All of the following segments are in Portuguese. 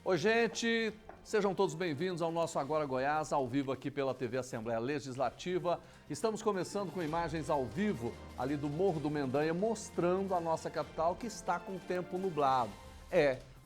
Oi, gente, sejam todos bem-vindos ao nosso Agora Goiás, ao vivo aqui pela TV Assembleia Legislativa. Estamos começando com imagens ao vivo ali do Morro do Mendanha, mostrando a nossa capital que está com o tempo nublado.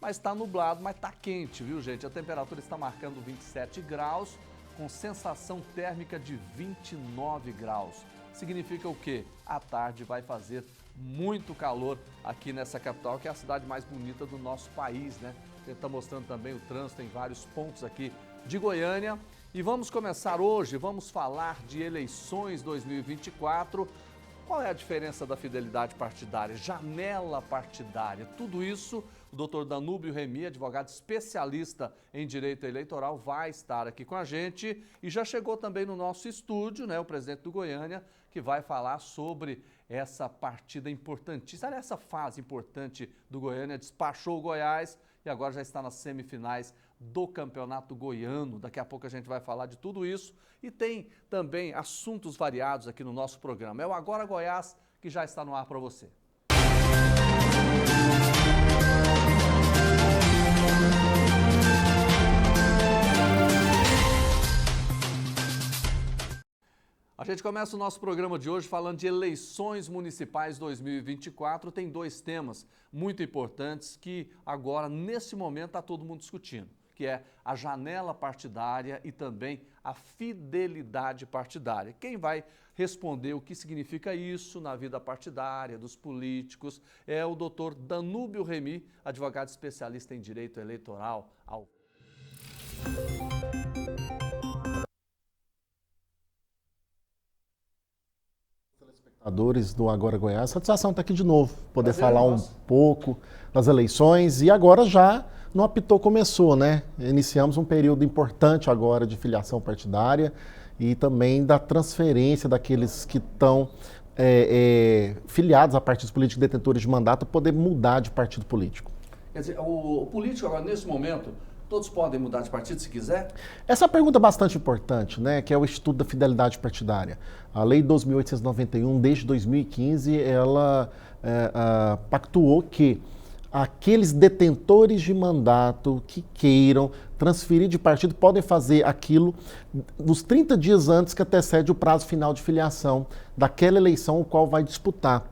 Mas está nublado, mas está quente, viu, gente? A temperatura está marcando 27 graus, com sensação térmica de 29 graus. Significa o quê? À tarde vai fazer muito calor aqui nessa capital, que é a cidade mais bonita do nosso país, né? A gente está mostrando também o trânsito em vários pontos aqui de Goiânia. E vamos começar hoje, vamos falar de eleições 2024. Qual é a diferença da fidelidade partidária, janela partidária? Tudo isso, o doutor Danúbio Remy, advogado especialista em direito eleitoral, vai estar aqui com a gente. E já chegou também no nosso estúdio, né, o presidente do Goiânia, que vai falar sobre essa partida importantíssima, essa fase importante do Goiânia. Despachou o Goiás e agora já está nas semifinais do Campeonato Goiano. Daqui a pouco a gente vai falar de tudo isso e tem também assuntos variados aqui no nosso programa. É o Agora Goiás que já está no ar para você. A gente começa o nosso programa de hoje falando de eleições municipais 2024. Tem dois temas muito importantes que agora, nesse momento, está todo mundo discutindo, que é a janela partidária e também a fidelidade partidária. Quem vai responder o que significa isso na vida partidária, dos políticos, é o doutor Danúbio Remy, advogado especialista em direito eleitoral. Do Agora Goiás, satisfação estar aqui de novo, poder falar um pouco das eleições e agora já no apitou começou, né? Iniciamos um período importante agora de filiação partidária e também da transferência daqueles que estão filiados a partidos políticos detentores de mandato poder mudar de partido político. Quer dizer, o político agora nesse momento, todos podem mudar de partido se quiser? Essa é uma pergunta bastante importante, né, que é o Instituto da Fidelidade Partidária. A Lei 2.891, desde 2015, ela pactuou que aqueles detentores de mandato que queiram transferir de partido podem fazer aquilo nos 30 dias antes que antecede o prazo final de filiação daquela eleição o qual vai disputar.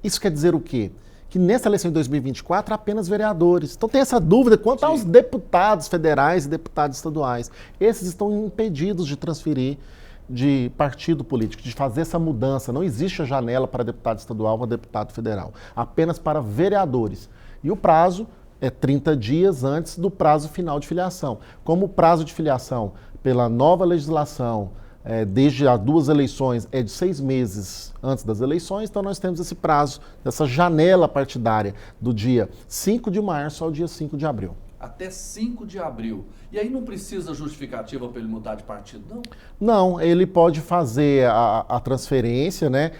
Isso quer dizer o quê? Que nessa eleição de 2024 apenas vereadores. Então tem essa dúvida quanto aos deputados federais e deputados estaduais. Esses estão impedidos de transferir de partido político, de fazer essa mudança. Não existe a janela para deputado estadual ou deputado federal, apenas para vereadores. E o prazo é 30 dias antes do prazo final de filiação. Como o prazo de filiação pela nova legislação desde as duas eleições é de 6 meses antes das eleições, então nós temos esse prazo, essa janela partidária do dia 5 de março ao dia 5 de abril. Até 5 de abril. E aí não precisa justificativa para ele mudar de partido, não? Não, ele pode fazer a transferência, né,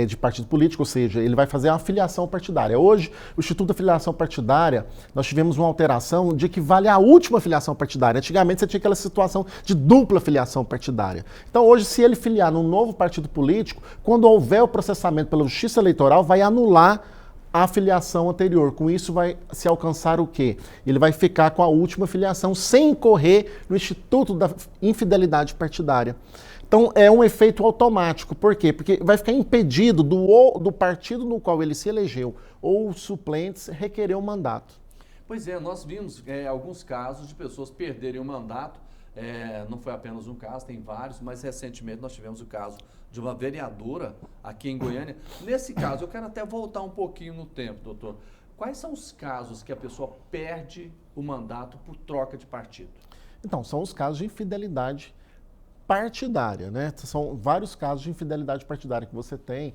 de partido político, ou seja, ele vai fazer a filiação partidária. Hoje, o Instituto da Filiação Partidária, nós tivemos uma alteração de que vale a última filiação partidária. Antigamente você tinha aquela situação de dupla filiação partidária. Então hoje, se ele filiar num novo partido político, quando houver o processamento pela Justiça Eleitoral, vai anular a filiação anterior. Com isso vai se alcançar o quê? Ele vai ficar com a última filiação sem incorrer no Instituto da Infidelidade Partidária. Então é um efeito automático. Por quê? Porque vai ficar impedido do partido no qual ele se elegeu ou os suplentes requerer um mandato. Pois é, nós vimos alguns casos de pessoas perderem o mandato. Não foi apenas um caso, tem vários, mas recentemente nós tivemos o caso de uma vereadora aqui em Goiânia. Nesse caso, eu quero até voltar um pouquinho no tempo, doutor. Quais são os casos que a pessoa perde o mandato por troca de partido? Então, são os casos de infidelidade partidária, né? São vários casos de infidelidade partidária que você tem.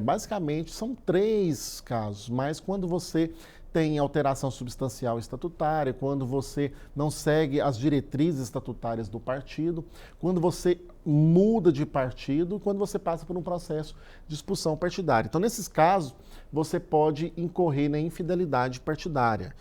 Basicamente, são 3 casos, mas quando você tem alteração substancial estatutária, quando você não segue as diretrizes estatutárias do partido, quando você muda de partido, quando você passa por um processo de expulsão partidária. Então, nesses casos, você pode incorrer na infidelidade partidária.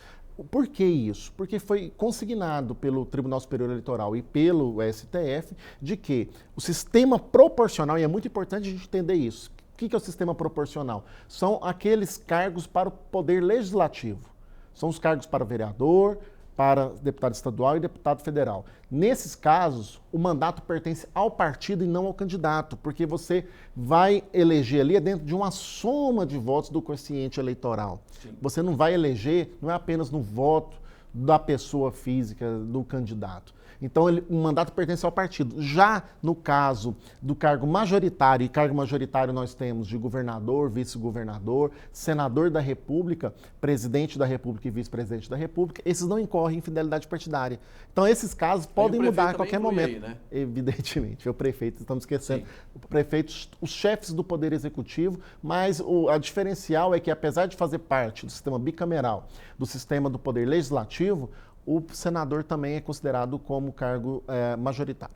Por que isso? Porque foi consignado pelo Tribunal Superior Eleitoral e pelo STF de que o sistema proporcional, e é muito importante a gente entender isso, o que é o sistema proporcional? São aqueles cargos para o poder legislativo. São os cargos para vereador, para deputado estadual e deputado federal. Nesses casos, o mandato pertence ao partido e não ao candidato, porque você vai eleger ali dentro de uma soma de votos do quociente eleitoral. Sim. Você não vai eleger, não é apenas no voto da pessoa física, do candidato. Então, o mandato pertence ao partido. Já no caso do cargo majoritário, e cargo majoritário nós temos de governador, vice-governador, senador da República, presidente da República e vice-presidente da República, esses não incorrem em fidelidade partidária. Então, esses casos podem mudar a qualquer momento. Aí, né? Evidentemente, o prefeito, estamos esquecendo, o prefeito, os chefes do Poder Executivo, mas a diferencial é que, apesar de fazer parte do sistema bicameral, do sistema do Poder Legislativo, o senador também é considerado como cargo majoritário.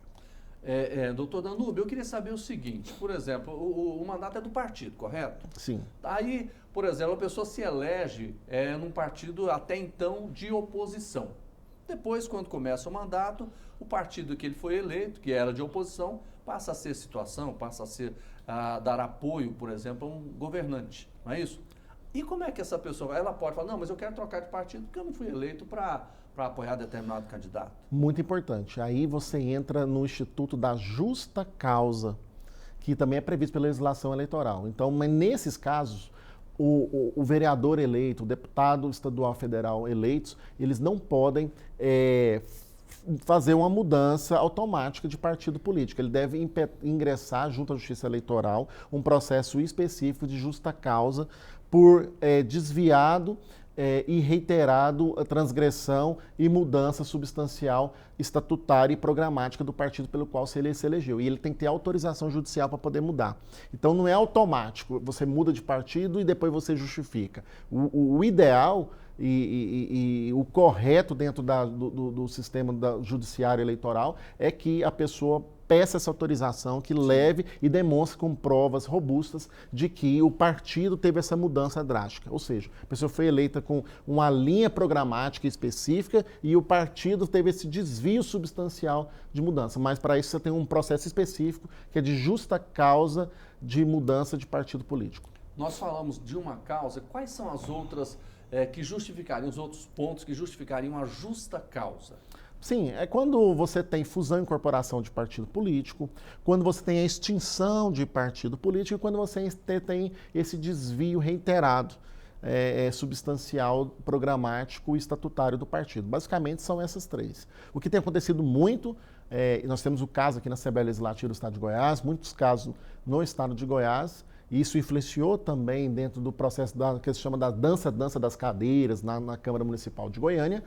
Doutor Danúbio, eu queria saber o seguinte, por exemplo, o mandato é do partido, correto? Sim. Aí, por exemplo, a pessoa se elege num partido até então de oposição. Depois, quando começa o mandato, o partido que ele foi eleito, que era de oposição, passa a ser situação, passa a ser dar apoio, por exemplo, a um governante, não é isso? E como é que essa pessoa, ela pode falar, não, mas eu quero trocar de partido porque eu não fui eleito para apoiar determinado candidato? Muito importante. Aí você entra no Instituto da Justa Causa, que também é previsto pela legislação eleitoral. Então, mas nesses casos, o vereador eleito, o deputado estadual federal eleitos, eles não podem fazer uma mudança automática de partido político. Ele deve ingressar junto à Justiça Eleitoral um processo específico de justa causa por desviado e reiterado a transgressão e mudança substancial estatutária e programática do partido pelo qual ele se elegeu. E ele tem que ter autorização judicial para poder mudar. Então não é automático, você muda de partido e depois você justifica. O ideal e o correto dentro do sistema judiciário eleitoral é que a pessoa peça essa autorização, que leve e demonstre com provas robustas de que o partido teve essa mudança drástica. Ou seja, a pessoa foi eleita com uma linha programática específica e o partido teve esse desvio substancial de mudança. Mas para isso você tem um processo específico que é de justa causa de mudança de partido político. Nós falamos de uma causa, quais são as outras que justificariam, os outros pontos que justificariam a justa causa? Sim, é quando você tem fusão e incorporação de partido político, quando você tem a extinção de partido político e quando você tem esse desvio reiterado, substancial, programático e estatutário do partido. Basicamente são essas três. O que tem acontecido muito, nós temos o caso aqui na Assembleia Legislativa do Estado de Goiás, muitos casos no Estado de Goiás, e isso influenciou também dentro do processo que se chama da dança das cadeiras na Câmara Municipal de Goiânia,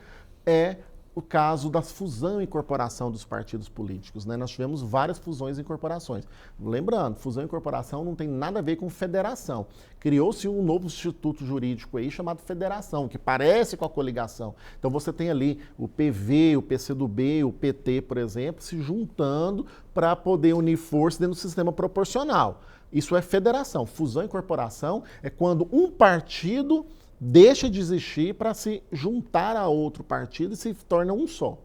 o caso da fusão e incorporação dos partidos políticos, né? Nós tivemos várias fusões e incorporações. Lembrando, fusão e incorporação não tem nada a ver com federação. Criou-se um novo instituto jurídico aí chamado federação, que parece com a coligação. Então você tem ali o PV, o PCdoB, o PT, por exemplo, se juntando para poder unir forças dentro do sistema proporcional. Isso é federação. Fusão e incorporação é quando um partido deixa de existir para se juntar a outro partido e se torna um só.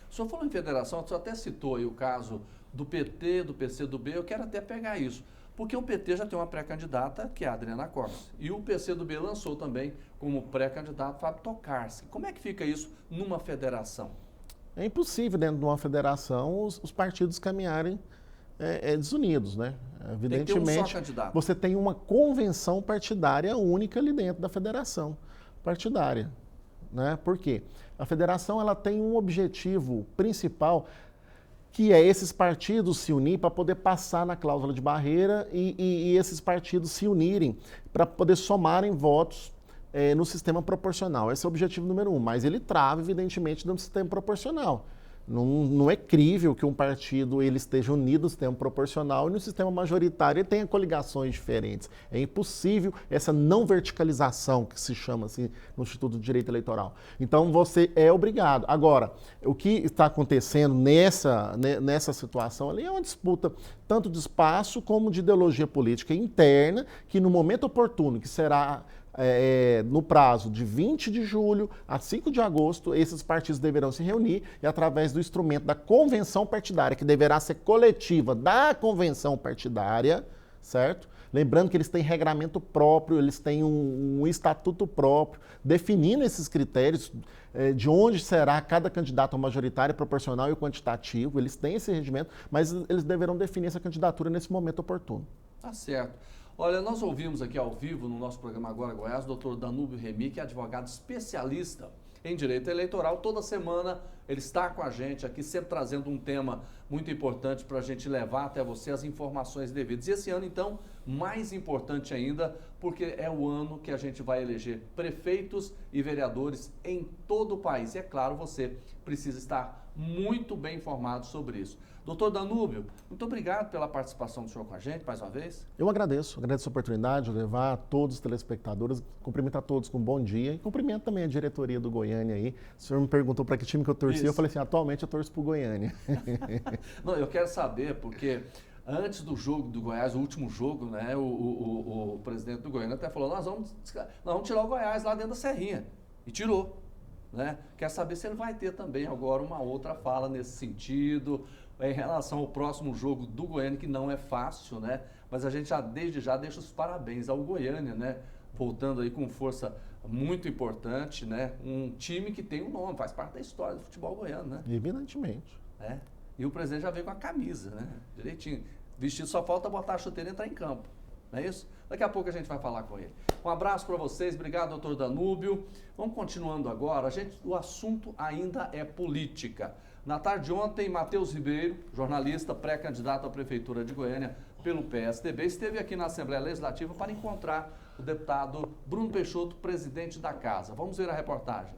O senhor falou em federação, o senhor até citou aí o caso do PT, do PCdoB, eu quero até pegar isso, porque o PT já tem uma pré-candidata, que é a Adriana Costa, e o PCdoB lançou também como pré-candidato Fábio Tokarski. Como é que fica isso numa federação? É impossível dentro de uma federação os partidos caminharem desunidos, né? Evidentemente, tem que ter um só candidato. Você tem uma convenção partidária única ali dentro da federação partidária, né? Por quê? A federação ela tem um objetivo principal, que é esses partidos se unirem para poder passar na cláusula de barreira e esses partidos se unirem para poder somarem votos no sistema proporcional. Esse é o objetivo número 1, mas ele trava, evidentemente, no sistema proporcional. Não é crível que um partido ele esteja unido no sistema proporcional e no sistema majoritário ele tenha coligações diferentes. É impossível essa não verticalização, que se chama assim no Instituto de Direito Eleitoral. Então você é obrigado. Agora, o que está acontecendo nessa situação ali é uma disputa tanto de espaço como de ideologia política interna, que no momento oportuno, que será no prazo de 20 de julho a 5 de agosto, esses partidos deverão se reunir e, através do instrumento da convenção partidária, que deverá ser coletiva da convenção partidária, certo? Lembrando que eles têm regramento próprio, eles têm um estatuto próprio, definindo esses critérios de onde será cada candidato majoritário, proporcional e quantitativo. Eles têm esse regimento, mas eles deverão definir essa candidatura nesse momento oportuno. Tá certo. Olha, nós ouvimos aqui ao vivo no nosso programa Agora Goiás o doutor Danúbio Remy, que é advogado especialista em direito eleitoral. Toda semana ele está com a gente aqui, sempre trazendo um tema muito importante para a gente levar até você as informações devidas. E esse ano, então, mais importante ainda, porque é o ano que a gente vai eleger prefeitos e vereadores em todo o país. E é claro, você precisa estar muito bem informado sobre isso. Doutor Danúbio, muito obrigado pela participação do senhor com a gente, mais uma vez. Eu agradeço a oportunidade de levar a todos os telespectadores, cumprimentar todos com um bom dia e cumprimento também a diretoria do Goiânia aí. O senhor me perguntou para que time que eu torci, eu falei assim, atualmente eu torço para o Goiânia. Não, eu quero saber, porque antes do jogo do Goiás, o último jogo, né, o presidente do Goiânia até falou, nós vamos tirar o Goiás lá dentro da Serrinha. E tirou. Né? Quer saber se ele vai ter também agora uma outra fala nesse sentido, em relação ao próximo jogo do Goiânia, que não é fácil, né? Mas a gente desde já deixa os parabéns ao Goiânia, né? Voltando aí com força muito importante, né? Um time que tem um nome, faz parte da história do futebol goiano, né? Evidentemente. É. E o presidente já veio com a camisa, né? Direitinho. Vestido, só falta botar a chuteira e entrar em campo. Não é isso? Daqui a pouco a gente vai falar com ele. Um abraço para vocês, obrigado, doutor Danúbio. Vamos continuando agora. O assunto ainda é política. Na tarde de ontem, Matheus Ribeiro, jornalista pré-candidato à Prefeitura de Goiânia pelo PSDB, esteve aqui na Assembleia Legislativa para encontrar o deputado Bruno Peixoto, presidente da Casa. Vamos ver a reportagem.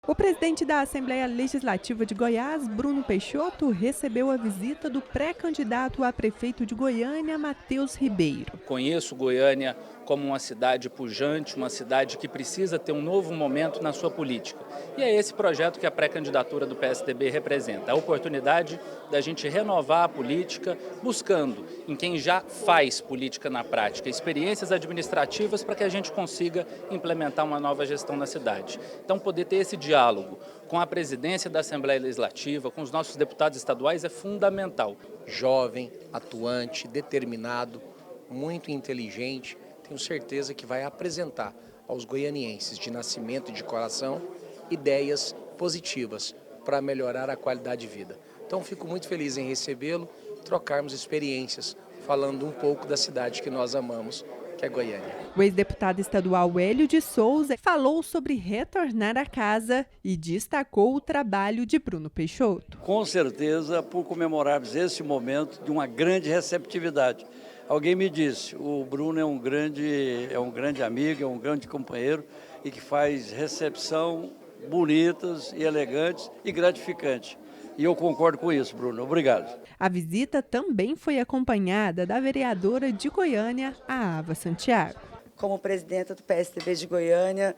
O presidente da Assembleia Legislativa de Goiás, Bruno Peixoto, recebeu a visita do pré-candidato a prefeito de Goiânia, Matheus Ribeiro. Conheço Goiânia como uma cidade pujante, uma cidade que precisa ter um novo momento na sua política. E é esse projeto que a pré-candidatura do PSDB representa, a oportunidade da gente renovar a política, buscando em quem já faz política na prática, experiências administrativas para que a gente consiga implementar uma nova gestão na cidade. Então, poder ter esse diálogo com a presidência da Assembleia Legislativa, com os nossos deputados estaduais é fundamental. Jovem, atuante, determinado, muito inteligente, tenho certeza que vai apresentar aos goianienses de nascimento e de coração ideias positivas para melhorar a qualidade de vida. Então fico muito feliz em recebê-lo, trocarmos experiências, falando um pouco da cidade que nós amamos, que é Goiânia. O ex-deputado estadual Hélio de Souza falou sobre retornar à casa e destacou o trabalho de Bruno Peixoto. Com certeza, por comemorarmos esse momento de uma grande receptividade. Alguém me disse, o Bruno é um grande amigo, é um grande companheiro e que faz recepção bonitas e elegantes e gratificantes. E eu concordo com isso, Bruno. Obrigado. A visita também foi acompanhada da vereadora de Goiânia, a Ava Santiago. Como presidenta do PSDB de Goiânia,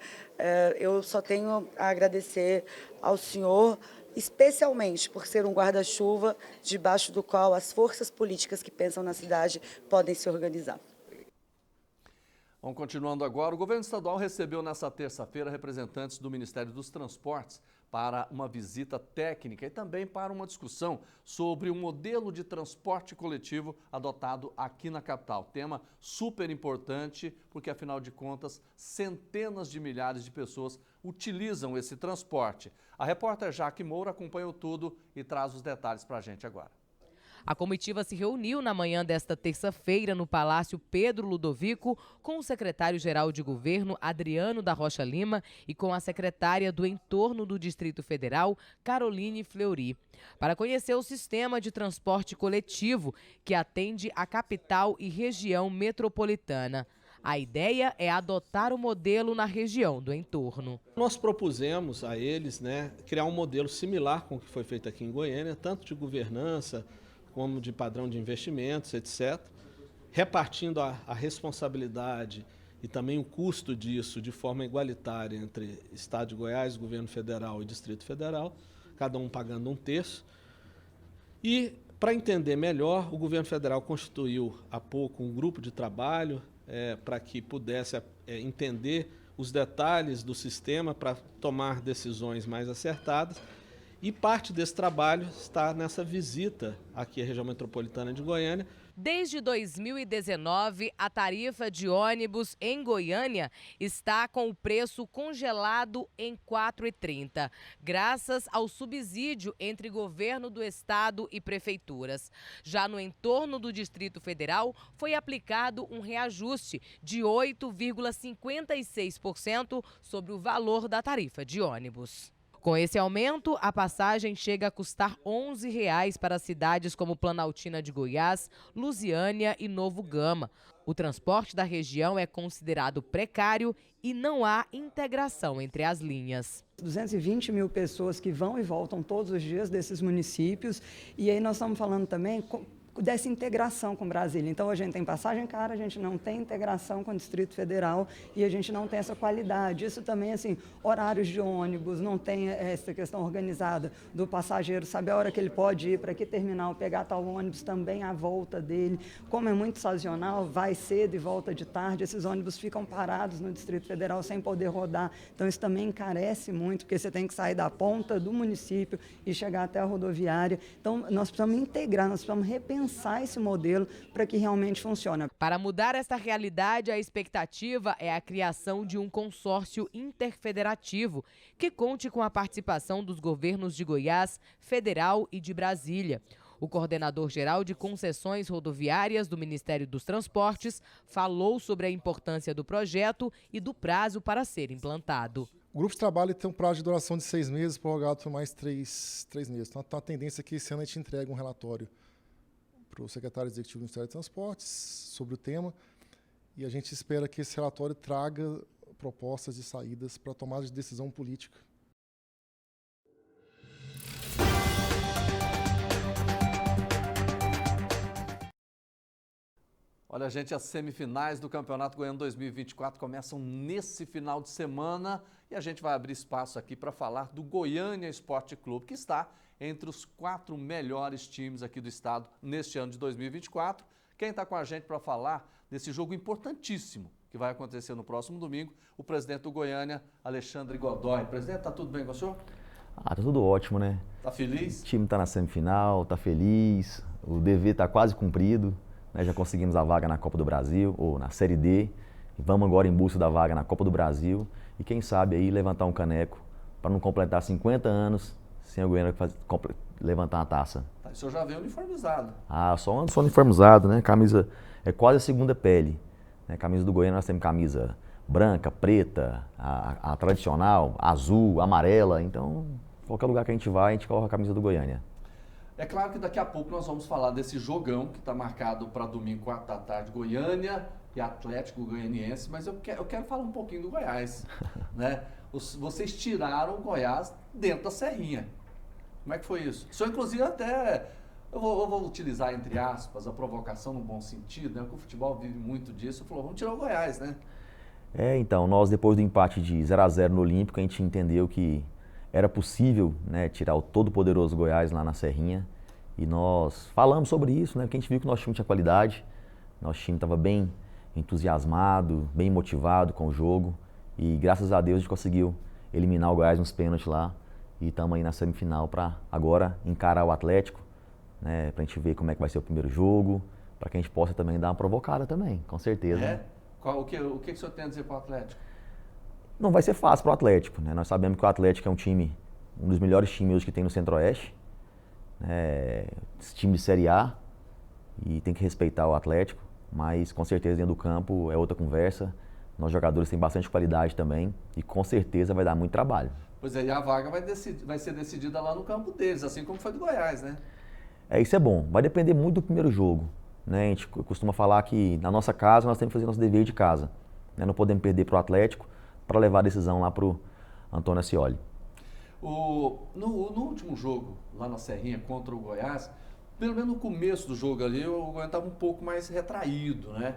eu só tenho a agradecer ao senhor, especialmente por ser um guarda-chuva debaixo do qual as forças políticas que pensam na cidade podem se organizar. Vamos continuando agora. O governo estadual recebeu nesta terça-feira representantes do Ministério dos Transportes para uma visita técnica e também para uma discussão sobre o modelo de transporte coletivo adotado aqui na capital. Tema super importante porque, afinal de contas, centenas de milhares de pessoas utilizam esse transporte. A repórter Jaque Moura acompanhou tudo e traz os detalhes para a gente agora. A comitiva se reuniu na manhã desta terça-feira no Palácio Pedro Ludovico com o secretário-geral de governo, Adriano da Rocha Lima, e com a secretária do Entorno do Distrito Federal, Caroline Fleury, para conhecer o sistema de transporte coletivo que atende a capital e região metropolitana. A ideia é adotar o modelo na região do entorno. Nós propusemos a eles, criar um modelo similar com o que foi feito aqui em Goiânia, tanto de governança como de padrão de investimentos, etc., repartindo a responsabilidade e também o custo disso de forma igualitária entre Estado de Goiás, Governo Federal e Distrito Federal, cada um pagando um terço. E, para entender melhor, o Governo Federal constituiu há pouco um grupo de trabalho para que pudesse entender os detalhes do sistema para tomar decisões mais acertadas. E parte desse trabalho está nessa visita aqui à região metropolitana de Goiânia, Desde 2019, a tarifa de ônibus em Goiânia está com o preço congelado em R$ 4,30, graças ao subsídio entre governo do estado e prefeituras. Já no entorno do Distrito Federal, foi aplicado um reajuste de 8,56% sobre o valor da tarifa de ônibus. Com esse aumento, a passagem chega a custar R$ 11 para cidades como Planaltina de Goiás, Lusiânia e Novo Gama. O transporte da região é considerado precário e não há integração entre as linhas. 220 mil pessoas que vão e voltam todos os dias desses municípios, e aí nós estamos falando também dessa integração com Brasília. Então, a gente tem passagem cara, a gente não tem integração com o Distrito Federal e a gente não tem essa qualidade. Isso também, assim, horários de ônibus, não tem essa questão organizada do passageiro, saber a hora que ele pode ir, para que terminal, pegar tal ônibus, também a volta dele. Como é muito sazonal, vai cedo e volta de tarde, esses ônibus ficam parados no Distrito Federal sem poder rodar. Então, isso também encarece muito, porque você tem que sair da ponta do município e chegar até a rodoviária. Então, nós precisamos integrar, nós precisamos repensar esse modelo para que realmente funcione. Para mudar esta realidade, a expectativa é a criação de um consórcio interfederativo que conte com a participação dos governos de Goiás, Federal e de Brasília. O coordenador-geral de concessões rodoviárias do Ministério dos Transportes falou sobre a importância do projeto e do prazo para ser implantado. O grupo de trabalho tem um prazo de duração de 6 meses, prorrogado por mais 3 meses. Então, a tendência é que esse ano a gente entregue um relatório para o secretário executivo do Ministério dos Transportes sobre o tema, e a gente espera que esse relatório traga propostas de saídas para tomada de decisão política. Olha, gente, as semifinais do Campeonato Goiano 2024 começam nesse final de semana e a gente vai abrir espaço aqui para falar do Goiânia Esporte Clube, que está entre os 4 melhores times aqui do estado neste ano de 2024. Quem está com a gente para falar desse jogo importantíssimo que vai acontecer no próximo domingo, o presidente do Goiânia, Alexandre Godoy. Presidente, está tudo bem com o senhor? Tá tudo ótimo, né? Tá feliz? O time está na semifinal, tá feliz, o dever está quase cumprido, né? Já conseguimos a vaga na Copa do Brasil, ou na Série D, e vamos agora em busca da vaga na Copa do Brasil e quem sabe aí levantar um caneco para não completar 50 anos sem o Goiânia levantar uma taça. Tá, o senhor já veio uniformizado. Ah, só ando uniformizado, né? Camisa é quase a segunda pele. Né? Camisa do Goiânia nós temos camisa branca, preta, a tradicional, azul, amarela. Então, qualquer lugar que a gente vai, a gente coloca a camisa do Goiânia. É claro que daqui a pouco nós vamos falar desse jogão que está marcado para domingo, 4 da tarde, Goiânia e Atlético Goianiense, mas eu quero falar um pouquinho do Goiás. Né? Vocês tiraram o Goiás dentro da Serrinha. Como é que foi isso? O senhor, inclusive, até, eu vou utilizar, entre aspas, a provocação no bom sentido, né? Porque o futebol vive muito disso. Falou, vamos tirar o Goiás, né? Então, nós depois do empate de 0-0 no Olímpico, a gente entendeu que era possível, né, tirar o todo-poderoso Goiás lá na Serrinha. E nós falamos sobre isso, né? Porque a gente viu que o nosso time tinha qualidade, nosso time estava bem entusiasmado, bem motivado com o jogo. E graças a Deus a gente conseguiu eliminar o Goiás nos pênaltis lá. E estamos aí na semifinal para agora encarar o Atlético, né, para a gente ver como é que vai ser o primeiro jogo, para que a gente possa também dar uma provocada também, com certeza. É? O que o senhor tem a dizer para o Atlético? Não vai ser fácil para o Atlético, né? Nós sabemos que o Atlético é um dos melhores times hoje que tem no Centro-Oeste, né? Esse time de Série A, e tem que respeitar o Atlético, mas com certeza dentro do campo é outra conversa. Nossos jogadores têm bastante qualidade também e com certeza vai dar muito trabalho. Pois é, e a vaga vai ser decidida lá no campo deles, assim como foi do Goiás, né? Isso é bom. Vai depender muito do primeiro jogo, né? A gente costuma falar que na nossa casa nós temos que fazer nosso dever de casa, né? Não podemos perder para o Atlético para levar a decisão lá para o Antônio Ascioli. No último jogo, lá na Serrinha, contra o Goiás, pelo menos no começo do jogo ali, o Goiás estava um pouco mais retraído, né?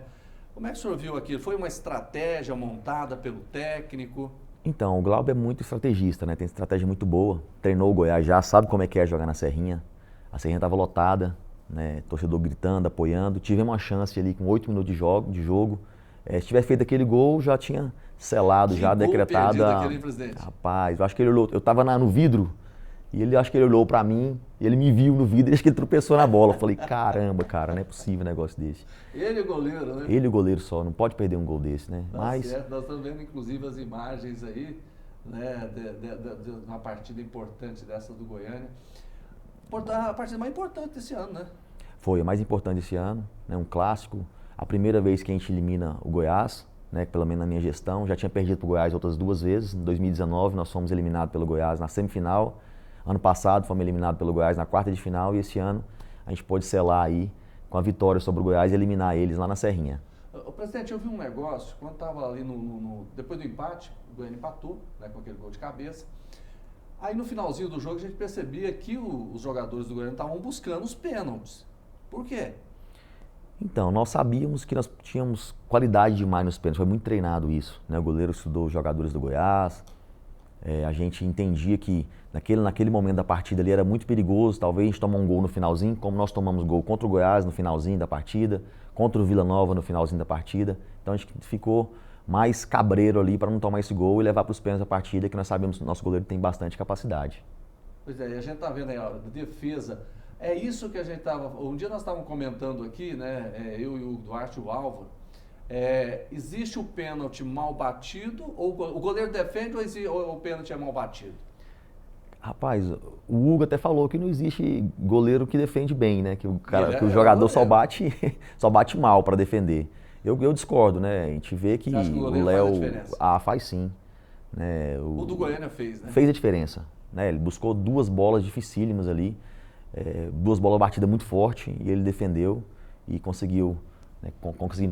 Como é que o senhor viu aquilo? Foi uma estratégia montada pelo técnico? Então, o Glauber é muito estrategista, né? Tem estratégia muito boa. Treinou o Goiás já, sabe como é que é jogar na Serrinha. A Serrinha estava lotada, né? Torcedor gritando, apoiando. Tivemos uma chance ali com 8 minutos de jogo. Se tivesse feito aquele gol, já tinha selado, já decretado. Aquele, presidente? Rapaz, eu acho que ele olhou. Eu estava no vidro E ele, acho que ele olhou pra mim, ele me viu no vidro e acho que ele tropeçou na bola. Eu falei, caramba, cara, não é possível um negócio desse. Ele é o goleiro, né? Ele é o goleiro só, não pode perder um gol desse, né? Tá certo, nós estamos vendo inclusive as imagens aí, né, de uma partida importante dessa do Goiânia. A partida mais importante desse ano, né? Foi a mais importante esse ano, né, um clássico. A primeira vez que a gente elimina o Goiás, né, pelo menos na minha gestão. Já tinha perdido para o Goiás outras 2 vezes. Em 2019 nós fomos eliminados pelo Goiás na semifinal. Ano passado fomos eliminados pelo Goiás na quarta de final. E esse ano a gente pôde selar aí com a vitória sobre o Goiás e eliminar eles lá na Serrinha. O presidente, eu vi um negócio, quando estava ali depois do empate, o Goiânia empatou, né, com aquele gol de cabeça. Aí no finalzinho do jogo a gente percebia que os jogadores do Goiânia estavam buscando os pênaltis. Por quê? Então, nós sabíamos que nós tínhamos qualidade demais nos pênaltis, foi muito treinado isso, né? O goleiro estudou os jogadores do Goiás, a gente entendia que naquele momento da partida ali era muito perigoso, talvez a gente tomar um gol no finalzinho, como nós tomamos gol contra o Goiás no finalzinho da partida, contra o Vila Nova no finalzinho da partida, então a gente ficou mais cabreiro ali para não tomar esse gol e levar para os pênaltis da partida, que nós sabemos que o nosso goleiro tem bastante capacidade. Pois é, e a gente está vendo aí, ó, defesa. É isso que a gente estava... Um dia nós estávamos comentando aqui, né, eu e o Duarte e o Álvaro, existe o pênalti mal batido, ou o goleiro defende ou o pênalti é mal batido? Rapaz, o Hugo até falou que não existe goleiro que defende bem, né? Que o jogador só bate mal para defender. Eu discordo, né? A gente vê que o Léo faz sim. Né? O do Goiânia fez, né? Fez a diferença. Né? Ele buscou 2 bolas dificílimas ali, 2 bolas batidas muito forte e ele defendeu e conseguiu, né,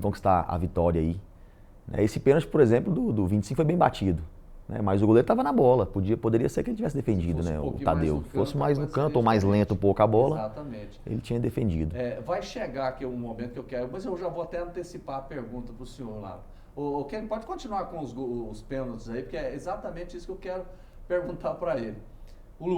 conquistar a vitória aí. Esse pênalti, por exemplo, do 25 foi bem batido. Né? Mas o goleiro estava na bola, poderia ser que ele tivesse defendido, né, o Tadeu. Fosse mais no canto ou mais lento um pouco a bola, exatamente, ele tinha defendido. Vai chegar aqui um momento que eu quero, mas eu já vou até antecipar a pergunta para o senhor lá. O Ken pode continuar com os pênaltis aí, porque é exatamente isso que eu quero perguntar para ele. O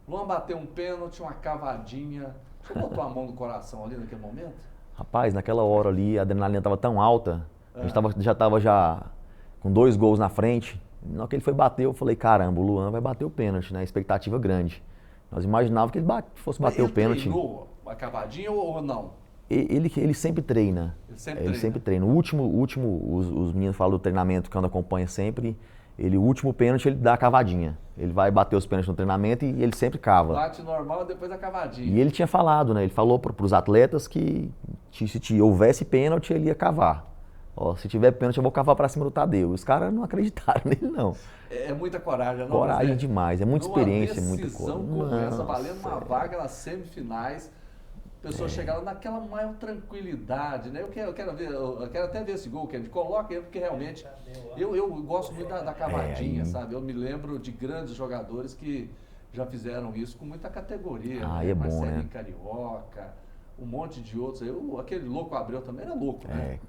Luan bateu um pênalti, uma cavadinha. Você botou a mão no coração ali naquele momento? Rapaz, naquela hora ali a adrenalina estava tão alta, a gente já estava com 2 gols na frente. Na hora que ele foi bater, eu falei, caramba, o Luan vai bater o pênalti, né? Expectativa grande. Nós imaginávamos que ele fosse bater o pênalti. Ele treinou a cavadinha ou não? Ele sempre treina. Ele sempre treina. Os meninos falam do treinamento que eu acompanho sempre. O último pênalti ele dá a cavadinha. Ele vai bater os pênaltis no treinamento e ele sempre cava. Bate normal e depois a cavadinha. E ele tinha falado, né? Ele falou para os atletas que se houvesse pênalti, ele ia cavar. Ó, se tiver pênalti, eu vou cavar para cima do Tadeu. Os caras não acreditaram nele, não. É muita coragem, não? Coragem demais, é muita experiência, muita coisa. Uma decisão como essa, valendo uma vaga nas semifinais, a pessoa chegar lá naquela maior tranquilidade, né? Eu quero até ver esse gol, Kennedy. Coloca ele, porque realmente eu gosto muito da cavadinha, sabe? Eu me lembro de grandes jogadores que já fizeram isso com muita categoria. É bom, Marcelinho né? Carioca, um monte de outros. Aquele Louco Abreu também era louco, né?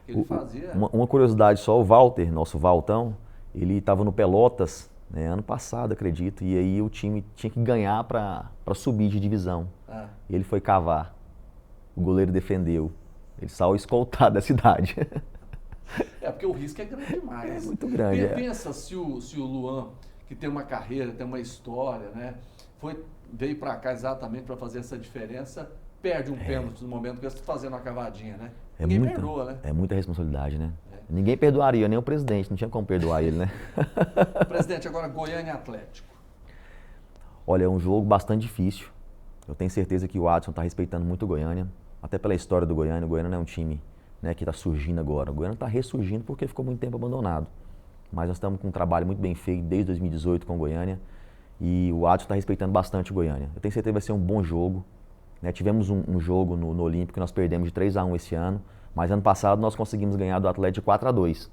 Que ele fazia. Uma curiosidade só, o Walter, nosso Valtão, ele estava no Pelotas, né, ano passado, acredito, e aí o time tinha que ganhar para subir de divisão. E ele foi cavar. O goleiro defendeu. Ele saiu escoltado da cidade. Porque o risco é grande demais. É muito grande. Pensa se o Luan, que tem uma carreira, tem uma história, né, veio para cá exatamente para fazer essa diferença, perde um pênalti no momento que ele está fazendo a cavadinha, né? Ninguém perdoa, né? É muita responsabilidade, né? Ninguém perdoaria, nem o presidente, não tinha como perdoar ele, né? Presidente, agora Goiânia e Atlético. Olha, é um jogo bastante difícil. Eu tenho certeza que o Adson está respeitando muito o Goiânia, até pela história do Goiânia. O Goiânia não é um time, né, que está surgindo agora. O Goiânia está ressurgindo porque ficou muito tempo abandonado. Mas nós estamos com um trabalho muito bem feito desde 2018 com o Goiânia e o Adson está respeitando bastante o Goiânia. Eu tenho certeza que vai ser um bom jogo. Né? Tivemos um jogo no Olímpico que nós perdemos de 3-1 esse ano, mas ano passado nós conseguimos ganhar do Atlético de 4-2.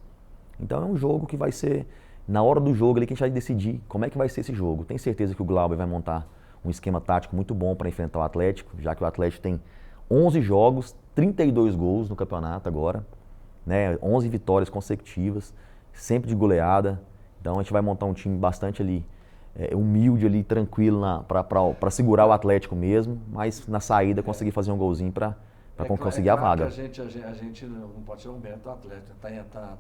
Então é um jogo que vai ser, na hora do jogo ali que a gente vai decidir como é que vai ser esse jogo. Tenho certeza que o Glauber vai montar um esquema tático muito bom para enfrentar o Atlético, já que o Atlético tem 11 jogos, 32 gols no campeonato agora, né? 11 vitórias consecutivas, sempre de goleada. Então a gente vai montar um time bastante ali, humilde ali, tranquilo para segurar o Atlético mesmo, mas na saída conseguir fazer um golzinho para conseguir a vaga. A gente não pode tirar um mérito do Atlético,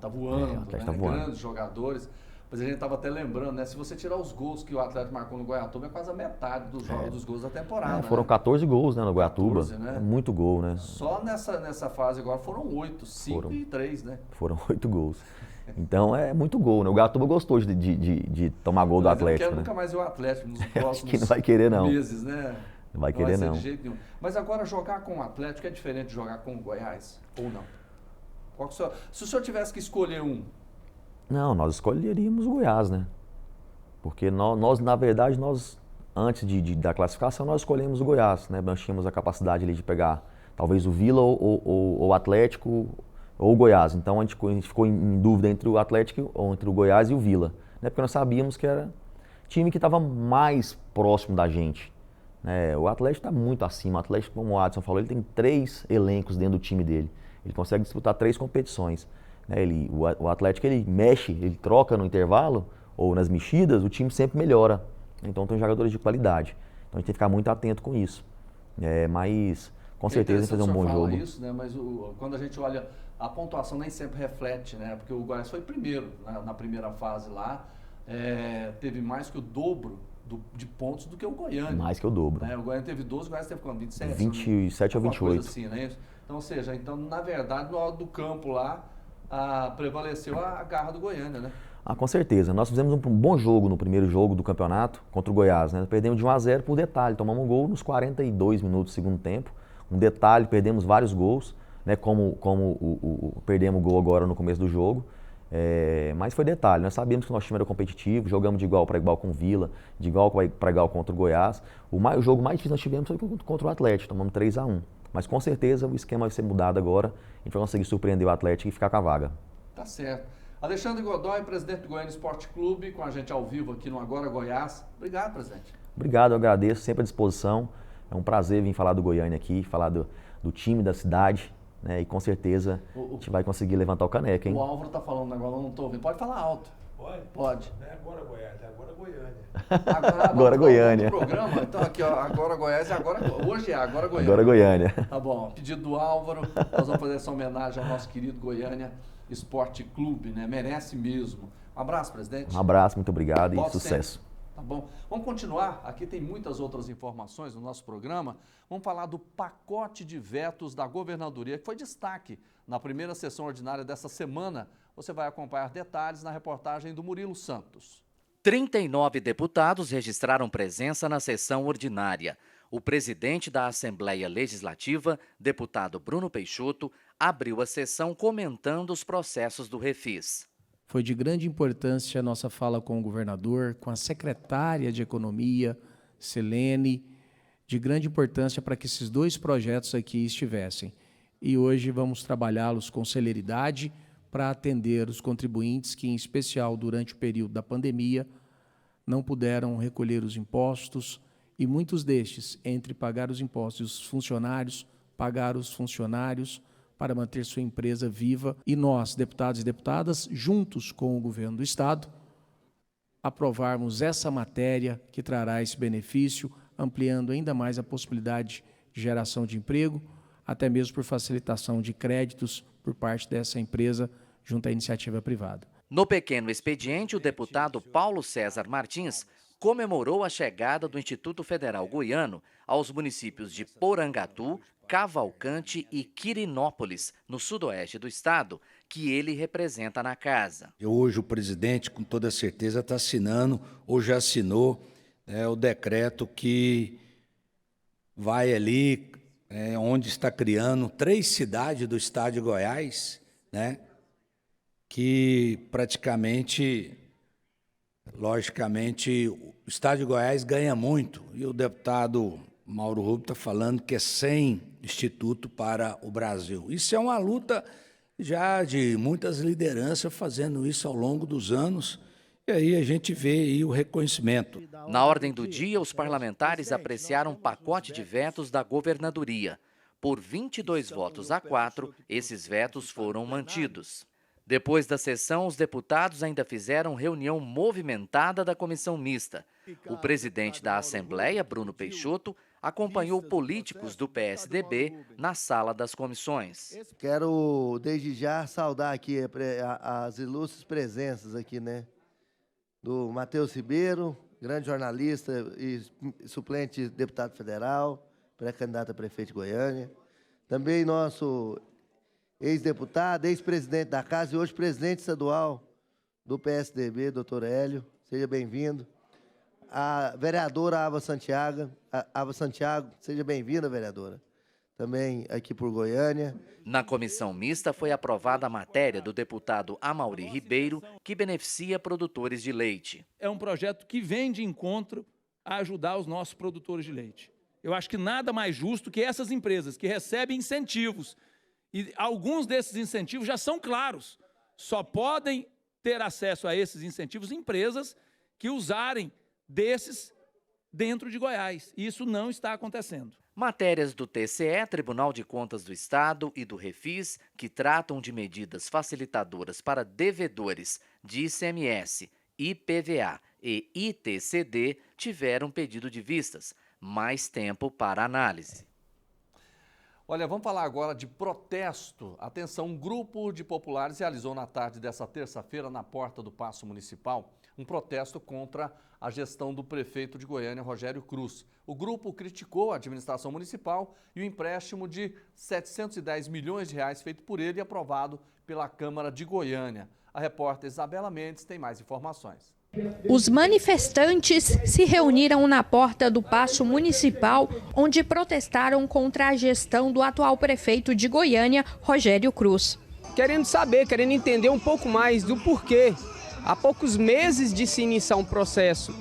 tá voando, tá voando. Grandes jogadores. Mas a gente estava até lembrando, né? Se você tirar os gols que o Atlético marcou no Goiatuba, é quase a metade dos gols da temporada. Foram né? 14 gols, né, no Goiatuba. 14, né? É muito gol, né? Só nessa fase agora foram 8, 5 e 3, né? Foram 8 gols. Então é muito gol, né? O Goiatuba gostou de tomar gol do Atlético. Não quero nunca mais ver o Atlético nos próximos não vai querer, não. meses, né? Não vai querer, não. De jeito nenhum. Mas agora jogar com o Atlético é diferente de jogar com o Goiás? Ou não? Se o senhor tivesse que escolher um? Não, nós escolheríamos o Goiás, né? Porque nós na verdade, antes da classificação, nós escolhemos o Goiás, né? Nós tínhamos a capacidade ali de pegar talvez o Vila ou o Atlético ou o Goiás. Então a gente ficou em dúvida entre o Atlético ou entre o Goiás e o Vila, né? Porque nós sabíamos que era time que estava mais próximo da gente. Né? O Atlético está muito acima. O Atlético, como o Adson falou, ele tem 3 elencos dentro do time dele. Ele consegue disputar 3 competições. Né? O Atlético, ele mexe, ele troca no intervalo ou nas mexidas, o time sempre melhora. Então tem jogadores de qualidade. Então a gente tem que ficar muito atento com isso. Mas com certeza fazer um bom jogo. Isso, né? Mas quando a gente olha, a pontuação nem sempre reflete, né? Porque o Goiás foi primeiro na primeira fase lá, teve mais que o dobro de pontos do que o Goiânia. Mais que o dobro. O Goiânia teve 12, o Goiás teve quanto? 27? 27 ou 28. Coisa assim, né? Então, na verdade, no lado do campo lá, prevaleceu a garra do Goiânia, né? Com certeza. Nós fizemos um bom jogo no primeiro jogo do campeonato contra o Goiás, né? Perdemos de 1-0 por detalhe. Tomamos um gol nos 42 minutos do segundo tempo. Um detalhe, perdemos vários gols, né? Como perdemos o gol agora no começo do jogo. Mas foi detalhe. Nós sabíamos que o nosso time era competitivo, jogamos de igual para igual com o Vila, de igual para igual contra o Goiás. O jogo mais difícil que nós tivemos foi contra o Atlético, tomamos 3-1. Mas com certeza o esquema vai ser mudado agora. A gente vai conseguir surpreender o Atlético e ficar com a vaga. Tá certo. Alexandre Godoy, presidente do Goiânia Esporte Clube, com a gente ao vivo aqui no Agora Goiás. Obrigado, presidente. Obrigado, eu agradeço, sempre à disposição. É um prazer vir falar do Goiânia aqui, falar do time, da cidade, né? E com certeza a gente vai conseguir levantar o caneco, hein? O Álvaro tá falando agora, eu não tô ouvindo. Pode falar alto. Pode. Não é agora Goiás, é agora Goiânia. Agora Goiânia. Programa, então aqui, ó, agora Goiás e hoje é agora Goiânia. Agora Goiânia. Tá bom. Pedido do Álvaro, nós vamos fazer essa homenagem ao nosso querido Goiânia Esporte Clube, né? Merece mesmo. Um abraço, presidente. Um abraço, muito obrigado Volte e sucesso. Sempre. Tá bom. Vamos continuar. Aqui tem muitas outras informações no nosso programa. Vamos falar do pacote de vetos da governadoria, que foi destaque na primeira sessão ordinária dessa semana. Você vai acompanhar detalhes na reportagem do Murilo Santos. 39 deputados registraram presença na sessão ordinária. O presidente da Assembleia Legislativa, deputado Bruno Peixoto, abriu a sessão comentando os processos do Refis. Foi de grande importância a nossa fala com o governador, com a secretária de Economia, Selene, de grande importância para que esses 2 projetos aqui estivessem. E hoje vamos trabalhá-los com celeridade para atender os contribuintes que, em especial durante o período da pandemia, não puderam recolher os impostos e muitos destes, entre pagar os impostos e os funcionários, pagar os funcionários para manter sua empresa viva. E nós, deputados e deputadas, juntos com o governo do Estado, aprovarmos essa matéria que trará esse benefício, ampliando ainda mais a possibilidade de geração de emprego, até mesmo por facilitação de créditos por parte dessa empresa junto à iniciativa privada. No pequeno expediente, o deputado Paulo César Martins comemorou a chegada do Instituto Federal Goiano aos municípios de Porangatu, Cavalcante e Quirinópolis, no sudoeste do estado, que ele representa na casa. Hoje o presidente, com toda certeza, está assinando, ou já assinou, o decreto que vai ali, onde está criando 3 cidades do estado de Goiás, né, que praticamente, logicamente, o estado de Goiás ganha muito. E o deputado Mauro Rubio está falando que é 100 institutos para o Brasil. Isso é uma luta já de muitas lideranças fazendo isso ao longo dos anos. E aí a gente vê aí o reconhecimento. Na ordem do dia, os parlamentares apreciaram um pacote de vetos da governadoria. Por 22 votos a 4, esses vetos foram mantidos. Depois da sessão, os deputados ainda fizeram reunião movimentada da comissão mista. O presidente da Assembleia, Bruno Peixoto, acompanhou políticos do PSDB na sala das comissões. Quero, desde já, saudar aqui as ilustres presenças aqui, né? do Matheus Ribeiro, grande jornalista e suplente deputado federal, pré-candidato a prefeito de Goiânia. Também nosso ex-deputado, ex-presidente da casa e hoje presidente estadual do PSDB, doutor Hélio, seja bem-vindo. A vereadora Ava Santiago, seja bem-vinda, vereadora, também aqui por Goiânia. Na comissão mista foi aprovada a matéria do deputado Amaury Ribeiro, que beneficia produtores de leite. É um projeto que vem de encontro a ajudar os nossos produtores de leite. Eu acho que nada mais justo que essas empresas que recebem incentivos, e alguns desses incentivos já são claros, só podem ter acesso a esses incentivos empresas que usarem desses dentro de Goiás. Isso não está acontecendo. Matérias do TCE, Tribunal de Contas do Estado, e do Refis, que tratam de medidas facilitadoras para devedores de ICMS, IPVA e ITCD, tiveram pedido de vistas. Mais tempo para análise. Olha, vamos falar agora de protesto. Atenção, um grupo de populares realizou na tarde dessa terça-feira, na porta do Paço Municipal, um protesto contra a gestão do prefeito de Goiânia, Rogério Cruz. O grupo criticou a administração municipal e o empréstimo de 710 milhões de reais feito por ele e aprovado pela Câmara de Goiânia. A repórter Isabela Mendes tem mais informações. Os manifestantes se reuniram na porta do Paço Municipal, onde protestaram contra a gestão do atual prefeito de Goiânia, Rogério Cruz. Querendo saber, querendo entender um pouco mais do porquê, há poucos meses de se iniciar um processo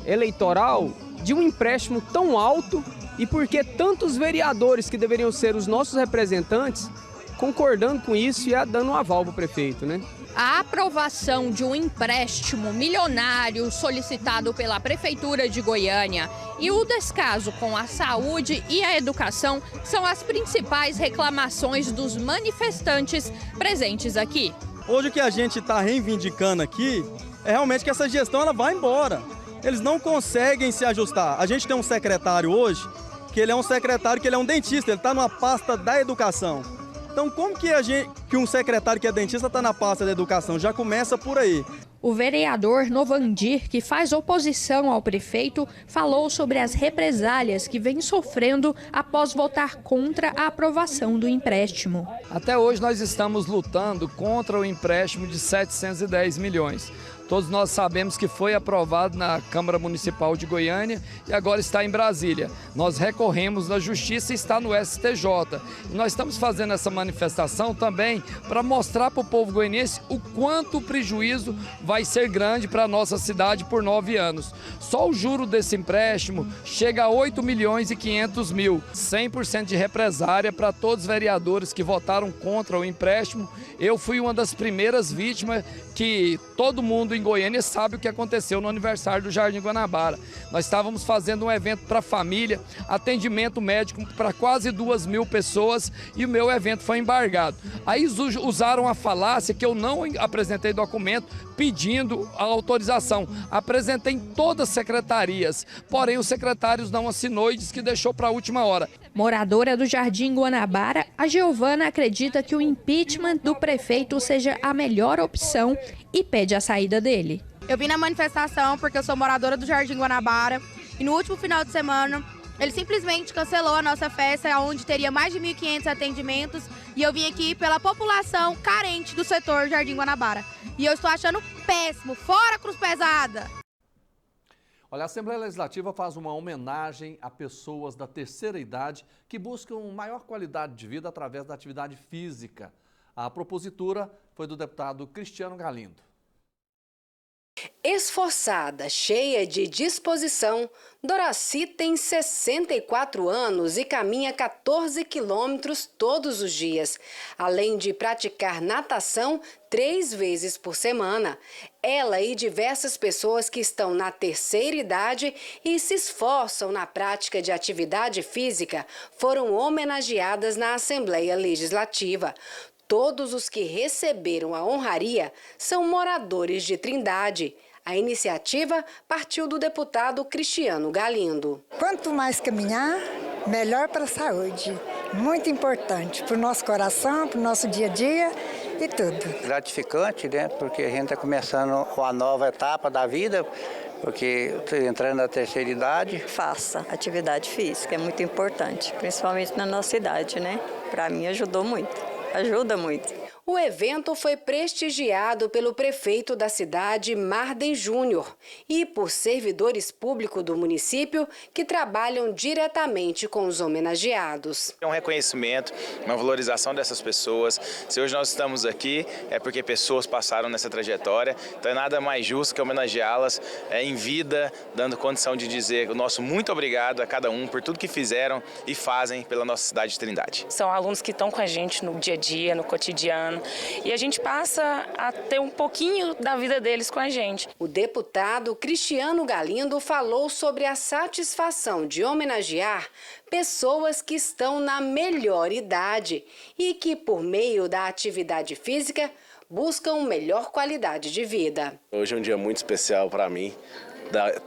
eleitoral, de um empréstimo tão alto e por que tantos vereadores que deveriam ser os nossos representantes concordando com isso e dando um aval para o prefeito, né? A aprovação de um empréstimo milionário solicitado pela Prefeitura de Goiânia e o descaso com a saúde e a educação são as principais reclamações dos manifestantes presentes aqui. Hoje o que a gente está reivindicando aqui é realmente que essa gestão ela vai embora. Eles não conseguem se ajustar. A gente tem um secretário hoje, que ele é um dentista, ele está numa pasta da educação. Então, como que um secretário que é dentista está na pasta da educação? Já começa por aí. O vereador Novandir, que faz oposição ao prefeito, falou sobre as represálias que vem sofrendo após votar contra a aprovação do empréstimo. Até hoje nós estamos lutando contra o empréstimo de 710 milhões. Todos nós sabemos que foi aprovado na Câmara Municipal de Goiânia e agora está em Brasília. Nós recorremos na Justiça e está no STJ. E nós estamos fazendo essa manifestação também para mostrar para o povo goianiense o quanto o prejuízo vai ser grande para a nossa cidade por 9 anos. Só o juro desse empréstimo chega a 8 milhões e 500 mil. 100% de represária para todos os vereadores que votaram contra o empréstimo. Eu fui uma das primeiras vítimas que todo mundo em Goiânia sabe o que aconteceu no aniversário do Jardim Guanabara. Nós estávamos fazendo um evento para a família, atendimento médico para quase 2.000 pessoas e o meu evento foi embargado. Aí usaram a falácia que eu não apresentei documento pedindo a autorização. Apresentei em todas as secretarias, porém os secretários não assinou e disse que deixou para a última hora. Moradora do Jardim Guanabara, a Giovana acredita que o impeachment do prefeito seja a melhor opção e pede a saída dele. Eu vim na manifestação porque eu sou moradora do Jardim Guanabara e no último final de semana ele simplesmente cancelou a nossa festa, onde teria mais de 1.500 atendimentos, e eu vim aqui pela população carente do setor Jardim Guanabara. E eu estou achando péssimo, fora Cruz Pesada! Olha, a Assembleia Legislativa faz uma homenagem a pessoas da terceira idade que buscam maior qualidade de vida através da atividade física. A propositura foi do deputado Cristiano Galindo. Esforçada, cheia de disposição, Doraci tem 64 anos e caminha 14 quilômetros todos os dias, além de praticar natação 3 vezes por semana. Ela e diversas pessoas que estão na terceira idade e se esforçam na prática de atividade física foram homenageadas na Assembleia Legislativa. Todos os que receberam a honraria são moradores de Trindade. A iniciativa partiu do deputado Cristiano Galindo. Quanto mais caminhar, melhor para a saúde. muito importante para o nosso coração, para o nosso dia a dia e tudo. Gratificante, né? Porque a gente está começando uma nova etapa da vida, porque entrando na terceira idade. Faça atividade física, é muito importante, principalmente na nossa idade, né? Para mim ajudou muito, ajuda muito. O evento foi prestigiado pelo prefeito da cidade, Marden Júnior, e por servidores públicos do município que trabalham diretamente com os homenageados. É um reconhecimento, uma valorização dessas pessoas. Se hoje nós estamos aqui, é porque pessoas passaram nessa trajetória, então é nada mais justo que homenageá-las em vida, dando condição de dizer o nosso muito obrigado a cada um por tudo que fizeram e fazem pela nossa cidade de Trindade. São alunos que estão com a gente no dia a dia, no cotidiano, e a gente passa a ter um pouquinho da vida deles com a gente. O deputado Cristiano Galindo falou sobre a satisfação de homenagear pessoas que estão na melhor idade e que, por meio da atividade física, buscam melhor qualidade de vida. Hoje é um dia muito especial para mim.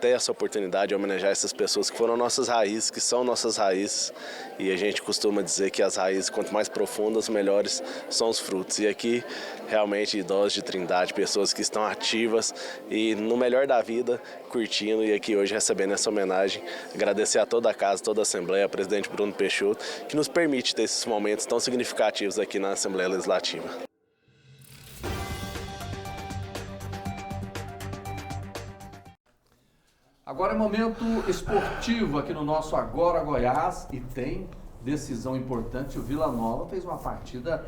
Ter essa oportunidade de homenagear essas pessoas que foram nossas raízes, que são nossas raízes, e a gente costuma dizer que as raízes, quanto mais profundas, melhores são os frutos. E aqui, realmente, idosos de Trindade, pessoas que estão ativas e no melhor da vida, curtindo, e aqui hoje recebendo essa homenagem. Agradecer a toda a casa, toda a Assembleia, ao presidente Bruno Peixoto, que nos permite ter esses momentos tão significativos aqui na Assembleia Legislativa. Agora é momento esportivo aqui no nosso Agora Goiás e tem decisão importante. O Vila Nova fez uma partida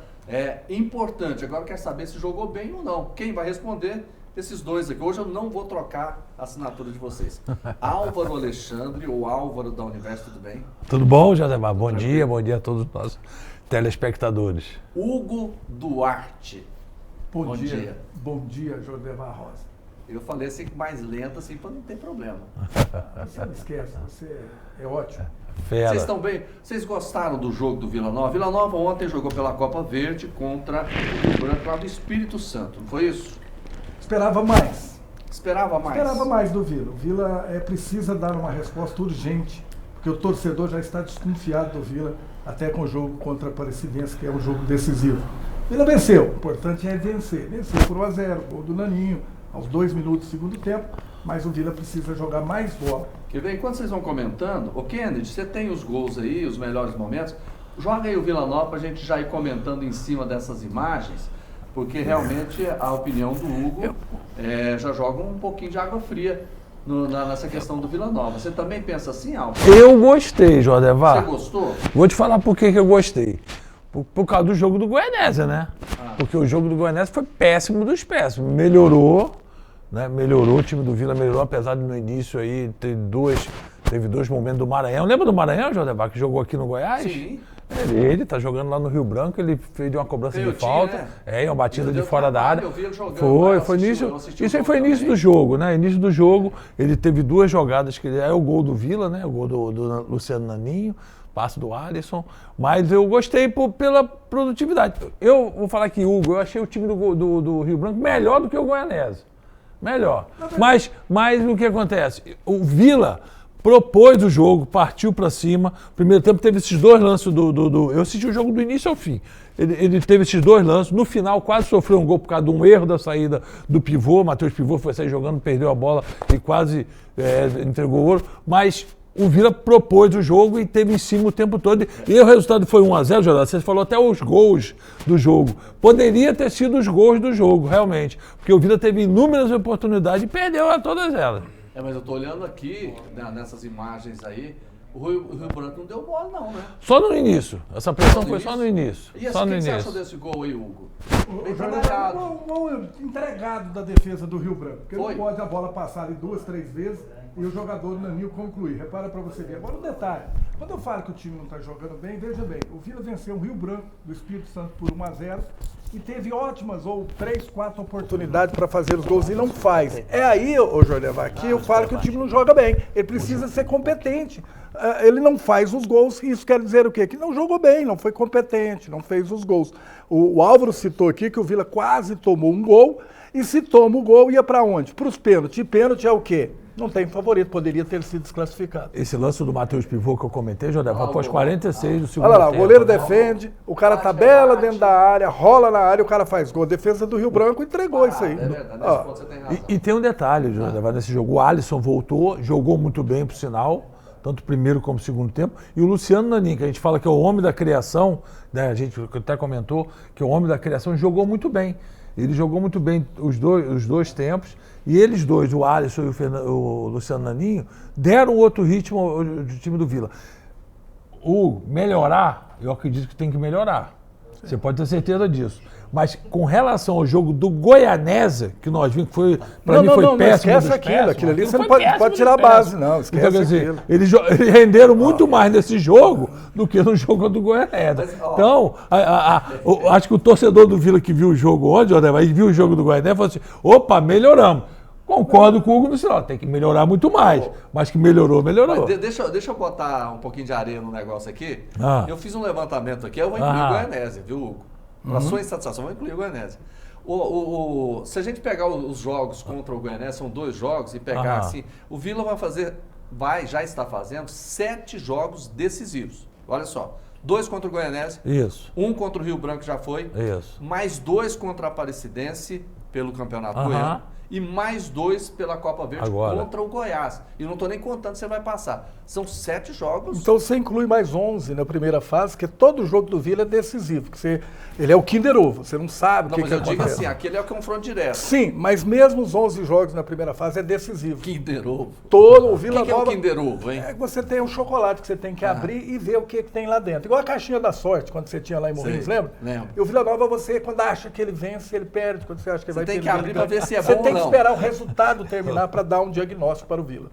importante. Agora quer saber se jogou bem ou não. Quem vai responder? Esses dois aqui. Hoje eu não vou trocar a assinatura de vocês. Álvaro Alexandre ou Álvaro da Universo, tudo bem? Tudo bom, Josemar? Bom dia a todos os nossos telespectadores. Hugo Duarte. Bom dia. Bom dia, Josemar Rosa. Eu falei assim mais lento, assim, para não ter problema. Você não esquece, você é ótimo. Fera. Vocês estão bem? Vocês gostaram do jogo do Vila Nova? Vila Nova ontem jogou pela Copa Verde contra o Branco lá do Espírito Santo, não foi isso? Esperava mais. Esperava mais? Esperava mais do Vila. O Vila precisa dar uma resposta urgente, porque o torcedor já está desconfiado do Vila, até com o jogo contra a Aparecidense, que é um jogo decisivo. O Vila venceu, o importante é vencer. Venceu por 1-0, gol do Naninho, aos 2 minutos do segundo tempo, mas o Vila precisa jogar mais bola. Que bem, enquanto vocês vão comentando, ô Kennedy, você tem os gols aí, os melhores momentos, joga aí o Vila Nova pra gente já ir comentando em cima dessas imagens, porque realmente a opinião do Hugo já joga um pouquinho de água fria nessa questão do Vila Nova. Você também pensa assim, Álvaro? Eu gostei, Jodevar. Você gostou? Vou te falar por que eu gostei. Por causa do jogo do Goianésia, né? Porque o jogo do Goianésia foi péssimo dos péssimos. Melhorou, né? Melhorou, o time do Vila melhorou, apesar de no início aí teve dois momentos do Maranhão. Lembra do Maranhão, Jodevar, que jogou aqui no Goiás? Sim. Ele tá jogando lá no Rio Branco, ele fez uma cobrança de falta, uma batida de fora da área. Foi início. Isso aí foi início do jogo, né? Início do jogo, ele teve 2 jogadas, que é o gol do Vila, né? O gol do Luciano Naninho, passe do Alisson, mas eu gostei pela produtividade. Eu vou falar aqui, Hugo, eu achei o time do Rio Branco melhor do que o Goianésia. Melhor. Mas o que acontece? O Vila propôs o jogo, partiu para cima. Primeiro tempo teve esses 2 lances eu assisti o jogo do início ao fim. Ele teve esses 2 lances. No final quase sofreu um gol por causa de um erro da saída do pivô. Matheus Pivô foi sair jogando, perdeu a bola e quase entregou o ouro. Mas o Vila propôs o jogo e teve em cima o tempo todo. E o resultado foi 1-0, Jordan. Você falou até os gols do jogo. Poderia ter sido os gols do jogo, realmente. Porque o Vila teve inúmeras oportunidades e perdeu a todas elas. Mas eu tô olhando aqui, nessas imagens aí, o Rio Branco não deu bola não, né? Só no início. Essa pressão foi só no início. E assim, o que você achou desse gol aí, Hugo? Bem trabalhado. Um gol entregado da defesa do Rio Branco. Porque não pode a bola passar ali 2, 3 vezes e o jogador Naninho concluir. Repara para você ver. Agora um detalhe. Quando eu falo que o time não está jogando bem, veja bem. O Vila venceu o Rio Branco do Espírito Santo por 1-0 e teve ótimas, ou 3, 4 oportunidades para fazer os gols e não faz. É aí, ô Jorlevar, que eu falo que o time não joga bem. Ele precisa ser competente. Ele não faz os gols, e isso quer dizer o quê? Que não jogou bem, não foi competente, não fez os gols. O Álvaro citou aqui que o Vila quase tomou um gol, e se toma o gol, ia para onde? Para os pênaltis. E pênalti é o quê? Não tem favorito, poderia ter sido desclassificado. Esse lance do Matheus Pivô que eu comentei, já levou após 46 do segundo Olha lá, tempo. o goleiro defende, o cara tabela dentro da área, rola na área, o cara faz gol. A defesa do Rio Branco entregou isso aí. É verdade, nesse ponto você tem razão. E tem um detalhe, José, nesse jogo. O Alisson voltou, jogou muito bem, por sinal, tanto primeiro como segundo tempo. E o Luciano Nanin, que a gente fala que é o homem da criação, né, a gente até comentou que é o homem da criação, jogou muito bem. Ele jogou muito bem os dois tempos. E eles dois, o Alisson e o Luciano Naninho, deram outro ritmo ao time do Vila. O melhorar, eu acredito que tem que melhorar. Você pode ter certeza disso. Mas com relação ao jogo do Goianésia, que nós vimos que foi, para mim, foi péssimo. Não esquece aquilo ali você não pode tirar a base, não. Esquece então, quer dizer, eles renderam muito mais nesse jogo do que no jogo do Goianésia. Então, acho que o torcedor do Vila que viu o jogo ontem, e viu o jogo do Goianésia, falou assim: opa, melhoramos. Concordo com o Hugo no sinal, tem que melhorar muito mais, mas que melhorou. Mas deixa eu botar um pouquinho de areia no negócio aqui. Eu fiz um levantamento aqui, eu vou incluir o Goianésia, viu, Hugo? Para sua insatisfação, vou incluir o Goianésia. Se a gente pegar os jogos contra o Goianésia, são 2 jogos, e pegar assim, o Vila já está fazendo 7 jogos decisivos. Olha só. 2 contra o Goianésia. Isso. 1 contra o Rio Branco já foi. Isso. Mais 2 contra a Aparecidense pelo Campeonato Goiano. E mais 2 pela Copa Verde contra o Goiás. E não estou nem contando se você vai passar. São 7 jogos. Então você inclui mais 11 na primeira fase, porque todo jogo do Vila é decisivo. Ele é o Kinder Ovo, você não sabe o que eu digo assim, aquele é o confronto direto. Sim, mas mesmo os 11 jogos na primeira fase é decisivo. Kinder Ovo? Todo o Vila Nova... O que é o Kinder Ovo, hein? É que você tem um chocolate que você tem que abrir e ver o que tem lá dentro. Igual a caixinha da sorte, quando você tinha lá em Morrinhos, lembra? Lembro. E o Vila Nova, você, quando acha que ele vence, ele perde. Quando você acha que ele vai perder, tem que abrir para ver se é bom ou não. Você tem que esperar o resultado terminar para dar um diagnóstico para o Vila.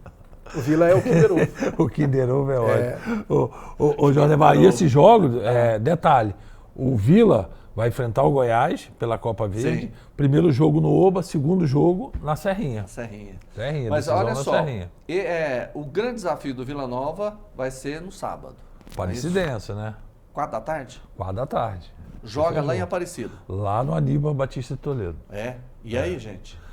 O Vila é o Kinder Ovo. O Kinder Ovo é ótimo. O Jorge Mar, e esse jogo, detalhe, o Vila vai enfrentar o Goiás pela Copa Verde. Sim. Primeiro jogo no Oba, segundo jogo na Serrinha. Mas olha só, o grande desafio do Vila Nova vai ser no sábado. Aparecidense, né? 4 da tarde? 4 da tarde. Joga lá em Aparecida. Lá no Aníbal Batista de Toledo. E aí, gente?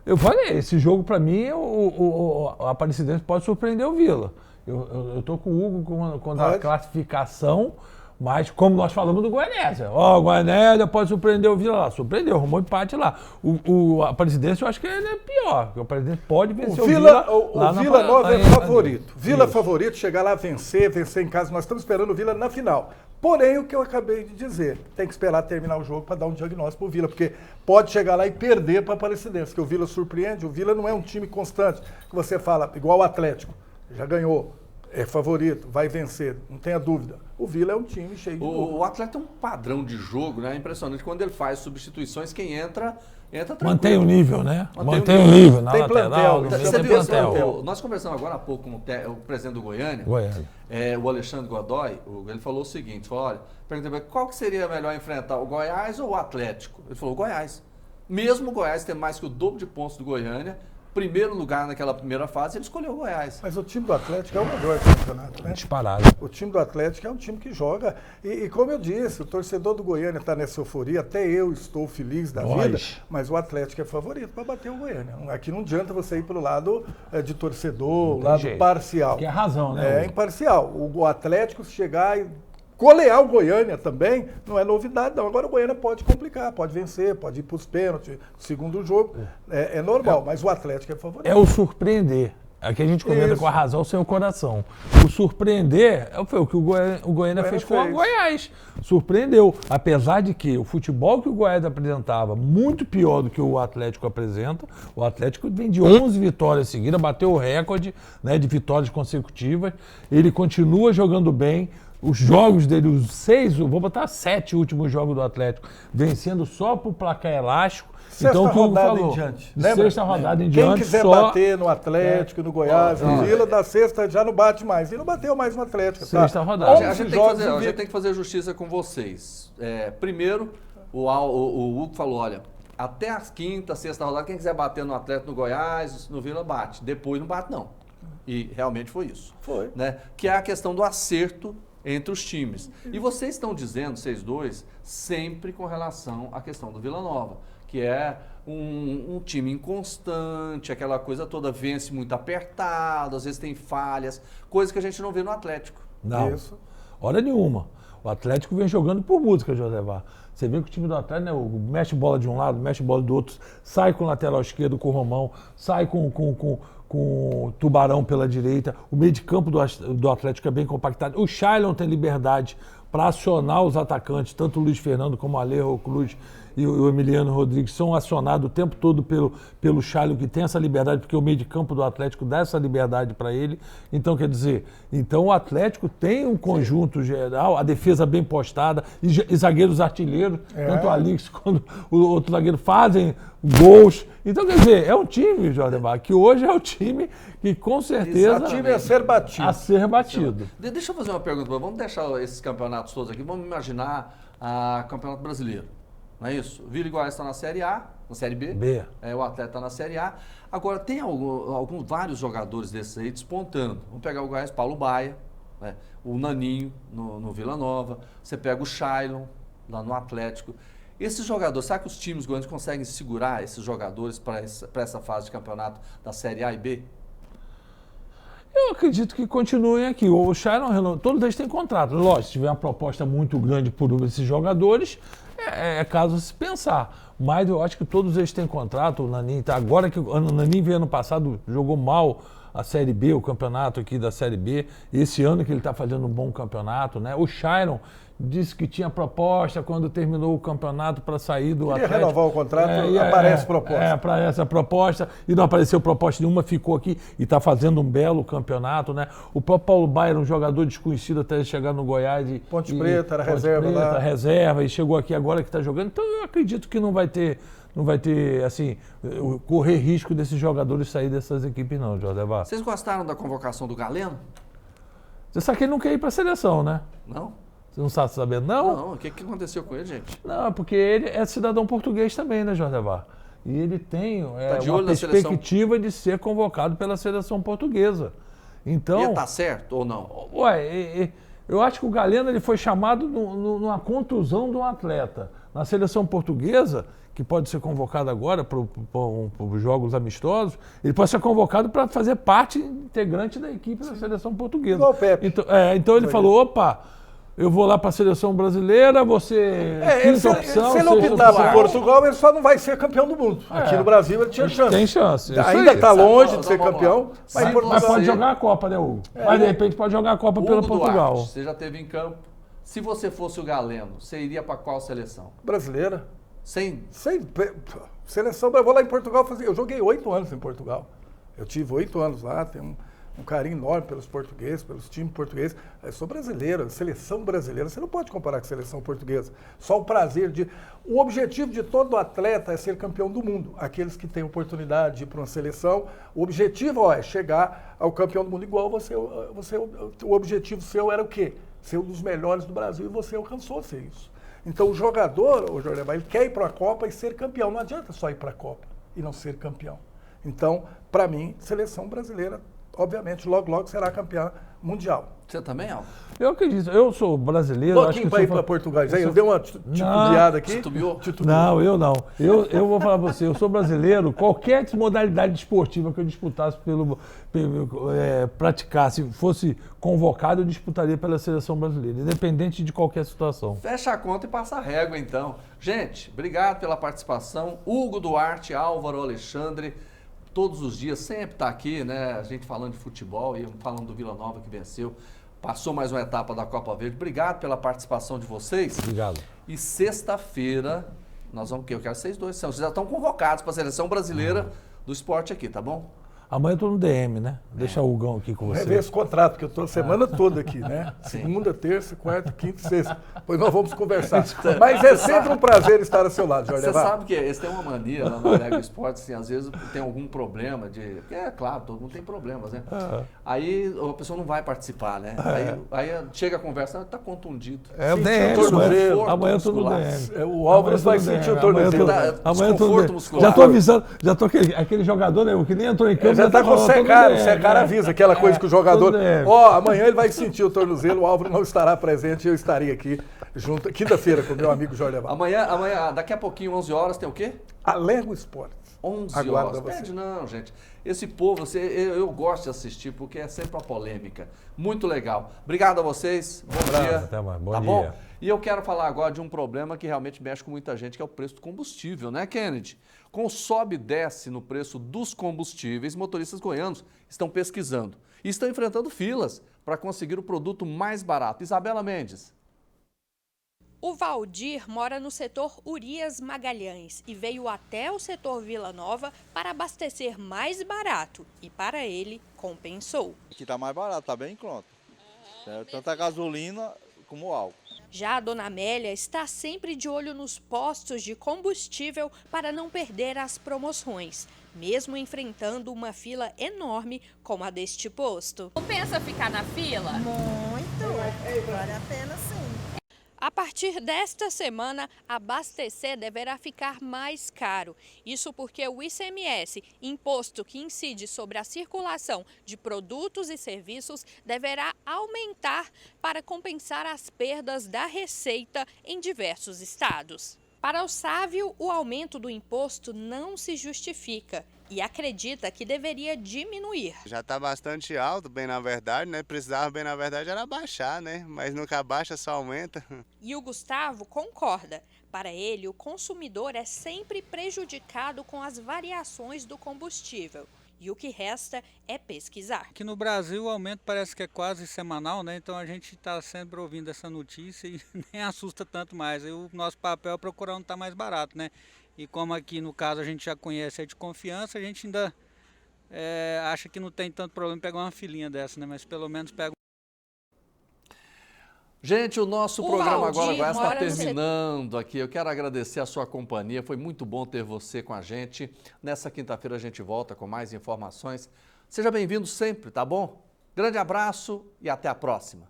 Eu falei, esse jogo para mim, o Aparecidense pode surpreender o Vila. Eu tô com o Hugo com a classificação, mas como nós falamos do Goianésia. O Goianésia pode surpreender o Vila lá. Surpreendeu, arrumou empate lá. O Aparecidense, eu acho que ele é pior, porque o Aparecidense pode vencer o Vila. O Vila Nova é favorito. Vila é favorito, chegar lá, vencer em casa. Nós estamos esperando o Vila na final. Porém, o que eu acabei de dizer, tem que esperar terminar o jogo para dar um diagnóstico para o Vila, porque pode chegar lá e perder para a Aparecidense, que o Vila surpreende. O Vila não é um time constante, que você fala, igual o Atlético, já ganhou, é favorito, vai vencer, não tenha dúvida. O Vila é um time cheio de O Atlético é um padrão de jogo, né? É impressionante. Quando ele faz substituições, quem entra tranquilo. Mantém o nível, né? Mantém o nível na tem lateral. plantel. Nós conversamos agora há pouco com o presidente do Goiânia, o Alexandre Godoy. Ele falou o seguinte, olha, perguntei qual que seria melhor enfrentar, o Goiás ou o Atlético? Ele falou, o Goiás. Mesmo o Goiás ter mais que o dobro de pontos do Goiânia, primeiro lugar naquela primeira fase, ele escolheu o Goiás. Mas o time do Atlético é o melhor do campeonato, né? Disparado. O time do Atlético é um time que joga. E como eu disse, o torcedor do Goiânia está nessa euforia, até eu estou feliz da vida, mas o Atlético é favorito para bater o Goiânia. Aqui não adianta você ir para o lado de torcedor, lado parcial. Que é a razão, né? É imparcial. O Atlético, se chegar e golear o Goiânia também, não é novidade, não. Agora o Goiânia pode complicar, pode vencer, pode ir para os pênaltis, segundo jogo, é normal, mas o Atlético é favorito. É o surpreender. Aqui a gente comenta com a razão sem o coração. O surpreender foi o que o Goiânia fez com o Goiás. Surpreendeu. Apesar de que o futebol que o Goiás apresentava, muito pior do que o Atlético apresenta, o Atlético vem de 11 vitórias seguidas, bateu o recorde, né, de vitórias consecutivas. Ele continua jogando bem. Os jogos dele, os 7 últimos jogos do Atlético, vencendo só por placar elástico. Sexta rodada em diante. Sexta rodada em diante. Quem quiser bater no Atlético, no Goiás, no Vila, da sexta já não bate mais. E não bateu mais no Atlético. Sexta rodada. A gente tem que fazer justiça com vocês. Primeiro, o Hugo falou, olha, até as quinta, sexta rodada, quem quiser bater no Atlético, no Goiás, no Vila, bate. Depois não bate, não. E realmente foi isso. Foi. Né? Que é a questão do acerto entre os times. E vocês estão dizendo, vocês dois, sempre com relação à questão do Vila Nova. que é um time inconstante, aquela coisa toda, vence muito apertado, às vezes tem falhas, coisa que a gente não vê no Atlético. Não, hora nenhuma. O Atlético vem jogando por música, Josevá. Você vê que o time do Atlético, né, mexe bola de um lado, mexe bola do outro, sai com o lateral esquerdo, com o Romão, sai com o Tubarão pela direita. O meio de campo do Atlético é bem compactado. O Shailon tem liberdade para acionar os atacantes, tanto o Luiz Fernando como o Alejo Cruz e o Emiliano Rodrigues são acionados o tempo todo pelo Shailon, que tem essa liberdade, porque o meio de campo do Atlético dá essa liberdade para ele. Então, quer dizer, o Atlético tem um conjunto geral, a defesa bem postada, e zagueiros artilheiros, tanto o Alix quanto o outro zagueiro fazem gols. Então, quer dizer, é um time, Jorge Bar, que hoje é o time que com certeza... O time é a ser batido. A ser batido. Deixa eu fazer uma pergunta, vamos deixar esses campeonatos todos aqui, vamos imaginar o Campeonato Brasileiro. Não é isso? O Vila Iguaçu está na Série A, na Série B. O Atlético está na Série A. Agora, tem vários jogadores desses aí despontando. Vamos pegar o Goiás, Paulo Baia, né? O Naninho no Vila Nova. Você pega o Shailon lá no Atlético. Esses jogadores, será que os times goianos conseguem segurar esses jogadores para essa fase de campeonato da Série A e B? Eu acredito que continuem aqui. O Shailon, todos eles têm contrato. Lógico, se tiver uma proposta muito grande por esses jogadores, é caso se pensar. Mas eu acho que todos eles têm contrato. O Naninho tá. Agora que o Naninho veio ano passado, jogou mal a Série B, o campeonato aqui da Série B. Esse ano que ele está fazendo um bom campeonato, né? O Shailon disse que tinha proposta quando terminou o campeonato para sair do Atlético. Queria renovar o contrato, aparece proposta. Aparece a proposta, e não apareceu proposta nenhuma, ficou aqui e está fazendo um belo campeonato, né? O próprio Paulo Baia era um jogador desconhecido até chegar no Goiás. Ponte Preta, era reserva lá. Reserva, e chegou aqui agora que está jogando. Então eu acredito que não vai ter, assim, correr risco desses jogadores sair dessas equipes não, Jorge Bar. Vocês gostaram da convocação do Galeno? Você sabe que ele não quer ir para a seleção, né? Não? Você não sabe saber, não? Não, o que aconteceu com ele, gente? Não, porque ele é cidadão português também, né, Jorge Bar? E ele tem uma perspectiva de ser convocado pela seleção portuguesa. Então, ia estar certo ou não? Eu acho que o Galeno ele foi chamado numa contusão de um atleta. Na seleção portuguesa, que pode ser convocado agora para os jogos amistosos, ele pode ser convocado para fazer parte integrante da equipe da seleção portuguesa. Igual o Pepe. Então ele falou, opa, eu vou lá para a seleção brasileira, você quinta opção. Se ele optar por Portugal, ele só não vai ser campeão do mundo. Aqui no Brasil ele tinha chance. Tem chance. Ainda está longe de ser campeão, mas pode jogar a Copa, né, Hugo? Mas de repente pode jogar a Copa pelo Portugal. Duarte, você já esteve em campo. Se você fosse o Galeno, você iria para qual seleção? Brasileira. Sem seleção, eu vou lá em Portugal fazer. Eu joguei 8 anos em Portugal. Eu tive 8 anos lá, tenho um carinho enorme pelos portugueses, pelos times portugueses. Eu sou brasileiro, seleção brasileira, você não pode comparar com a seleção portuguesa. Só o prazer de... O objetivo de todo atleta é ser campeão do mundo. Aqueles que têm oportunidade de ir para uma seleção, o objetivo é chegar ao campeão do mundo igual você. O objetivo seu era o quê? Ser um dos melhores do Brasil e você alcançou ser isso. Então o jogador, o Jorge Bar, ele quer ir para a Copa e ser campeão. Não adianta só ir para a Copa e não ser campeão. Então, para mim, seleção brasileira, obviamente, logo será campeã mundial. Você também, Alvo? Eu acredito, eu sou brasileiro. Pouquinho para ir para Portugal. Eu dei uma titubeada aqui. Não, eu não. Eu vou falar para você, eu sou brasileiro, qualquer modalidade esportiva que eu disputasse praticasse, fosse convocado, eu disputaria pela seleção brasileira, independente de qualquer situação. Fecha a conta e passa a régua, então. Gente, obrigado pela participação. Hugo Duarte, Álvaro Alexandre, todos os dias, sempre está aqui, né? A gente falando de futebol e falando do Vila Nova que venceu. Passou mais uma etapa da Copa Verde. Obrigado pela participação de vocês. Obrigado. E sexta-feira, nós vamos o quê? Eu quero vocês dois. Vocês já estão convocados para a seleção brasileira do esporte aqui, tá bom? Amanhã eu tô no DM, né? Deixa o Hugão aqui com você. Rever esse contrato, porque eu tô a semana toda aqui, né? Segunda, terça, quarta, quinta e sexta. Pois nós vamos conversar. Mas é sempre um prazer estar ao seu lado, Jorge. Você sabe que eles têm uma mania lá no Alegre Esporte, assim, às vezes tem algum problema de... É claro, todo mundo tem problemas, né? Aí a pessoa não vai participar, né? Aí chega a conversa, tá contundido. É o DM, amanhã eu tô no DM. O Álvaro vai sentir o tornozelo. Amanhã eu tô no DM. Já tô avisando, aquele jogador, né, que nem entrou em campo, Mas ele tá com o Secar avisa, aquela coisa que o jogador... amanhã ele vai sentir o tornozelo, o Álvaro não estará presente e eu estarei aqui junto, quinta-feira, com o meu amigo Jorge Levar. Amanhã, daqui a pouquinho, 11 horas, tem o quê? Alego Esportes. 11 horas. Perde não, gente. Esse povo, eu gosto de assistir porque é sempre uma polêmica. Muito legal. Obrigado a vocês. Bom dia. Até mais. Bom dia. Bom? E eu quero falar agora de um problema que realmente mexe com muita gente, que é o preço do combustível, né, Kennedy? Com o sobe e desce no preço dos combustíveis, motoristas goianos estão pesquisando e estão enfrentando filas para conseguir o produto mais barato. Isabela Mendes. O Valdir mora no setor Urias Magalhães e veio até o setor Vila Nova para abastecer mais barato e para ele compensou. Aqui está mais barato, está bem em conta. Tanto a gasolina como o álcool. Já a dona Amélia está sempre de olho nos postos de combustível para não perder as promoções, mesmo enfrentando uma fila enorme como a deste posto. Compensa ficar na fila? Muito, vale a pena sim. A partir desta semana, abastecer deverá ficar mais caro. Isso porque o ICMS, imposto que incide sobre a circulação de produtos e serviços, deverá aumentar para compensar as perdas da receita em diversos estados. Para o Sávio, o aumento do imposto não se justifica e acredita que deveria diminuir. Já está bastante alto, bem na verdade, né? Precisava, bem na verdade, era baixar, né? Mas nunca baixa, só aumenta. E o Gustavo concorda. Para ele, o consumidor é sempre prejudicado com as variações do combustível. E o que resta é pesquisar. Aqui no Brasil o aumento parece que é quase semanal, né? Então a gente está sempre ouvindo essa notícia e nem assusta tanto mais. E o nosso papel é procurar onde está mais barato, né? E como aqui no caso a gente já conhece, é de confiança, a gente ainda acha que não tem tanto problema pegar uma filinha dessa, né? Mas pelo menos pega. Gente, o nosso programa Agora Goiás está terminando aqui. Eu quero agradecer a sua companhia. Foi muito bom ter você com a gente. Nessa quinta-feira a gente volta com mais informações. Seja bem-vindo sempre, tá bom? Grande abraço e até a próxima.